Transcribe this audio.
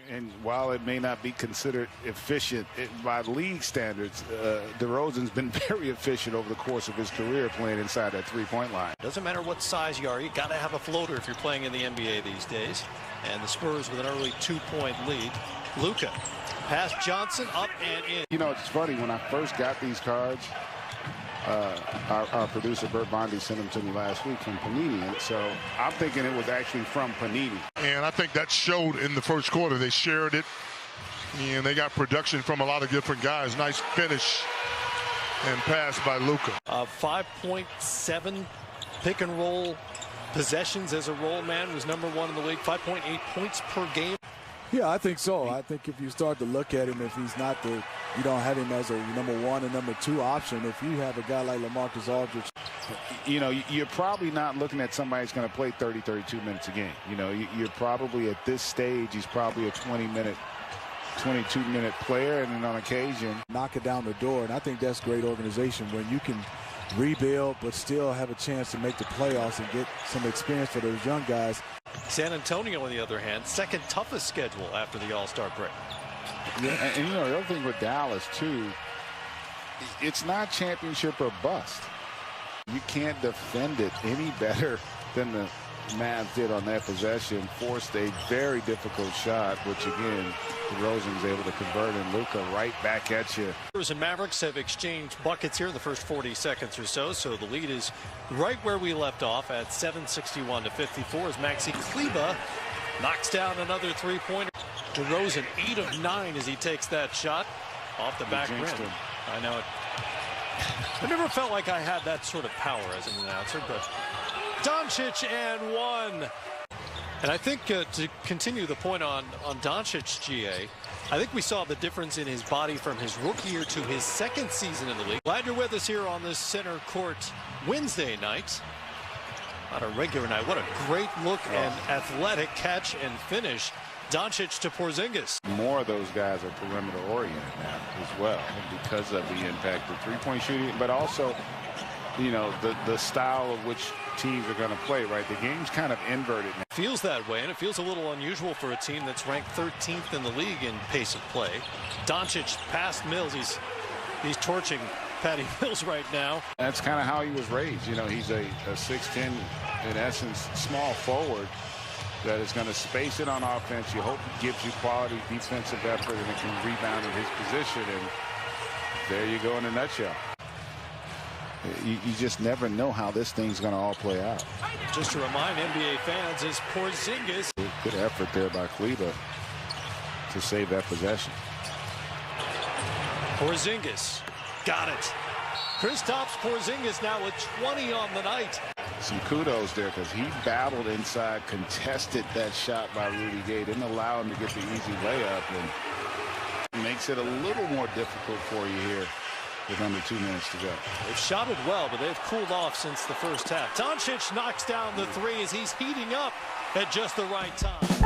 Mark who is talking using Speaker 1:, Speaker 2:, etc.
Speaker 1: And while it may not be considered efficient by league standards, DeRozan's been very efficient over the course of his career playing inside that three-point line.
Speaker 2: Doesn't matter what size you are, you got to have a floater if you're playing in the NBA these days. And the Spurs with an early 2-point lead. Luka, past Johnson, up and in.
Speaker 1: You know, it's funny, when I first got these cards, our producer Bert Bondi sent them to me last week from Panini, and so I'm thinking it was actually from Panini.
Speaker 3: And I think that showed in the first quarter. They shared it, and they got production from a lot of different guys. Nice finish and pass by Luka.
Speaker 2: 5.7 pick and roll possessions as a roll man, was #1 in the league. 5.8 points per game.
Speaker 4: Yeah, I think so. I think if you start to look at him, if he's not you don't have him as a #1 and #2 option. If you have a guy like LaMarcus Aldridge,
Speaker 1: you know, you're probably not looking at somebody who's going to play 30, 32 minutes a game. You know, you're probably at this stage, he's probably a 20-minute, 22-minute player, and then on occasion
Speaker 4: knock it down the door. And I think that's great organization when you can rebuild but still have a chance to make the playoffs and get some experience for those young guys.
Speaker 2: San Antonio, on the other hand, second toughest schedule after the All-Star break.
Speaker 1: Yeah, and you know, the other thing with Dallas, too, it's not championship or bust. You can't defend it any better than the Mavs did on that possession. Forced a very difficult shot, which, again, DeRozan's able to convert, and Luka right back at you.
Speaker 2: Spurs and Mavericks have exchanged buckets here in the first 40 seconds or so, so the lead is right where we left off at 7:61-54 as Maxi Kleber knocks down another three-pointer. DeRozan 8 of 9 as he takes that shot off the back rim. I know it. I never felt like I had that sort of power as an announcer, but Doncic and one. And I think to continue the point on Doncic, GA, I think we saw the difference in his body from his rookie year to his second season in the league. Glad you're with us here on this center court Wednesday night. Not a regular night. What a great look and athletic catch and finish. Doncic to Porzingis.
Speaker 1: More of those guys are perimeter oriented now as well because of the impact of three-point shooting, but also, you know, the style of which teams are going to play, right? The game's kind of inverted now.
Speaker 2: Feels that way, and it feels a little unusual for a team that's ranked 13th in the league in pace of play. Doncic past Mills. He's torching Patty Mills right now.
Speaker 1: That's kind of how he was raised. You know, he's a 6'10", in essence, small forward that is going to space it on offense. You hope it gives you quality defensive effort and it can rebound in his position. And there you go in a nutshell. You just never know how this thing's going to all play out.
Speaker 2: Just to remind NBA fans, is Porzingis.
Speaker 1: Good effort there by Kleber to save that possession.
Speaker 2: Porzingis got it. Kristaps Porzingis now with 20 on the night.
Speaker 1: Some kudos there because he battled inside, contested that shot by Rudy Gay, didn't allow him to get the easy layup, and makes it a little more difficult for you here with under 2 minutes to go.
Speaker 2: They've shot it well, but they've cooled off since the first half. Doncic knocks down the three as he's heating up at just the right time.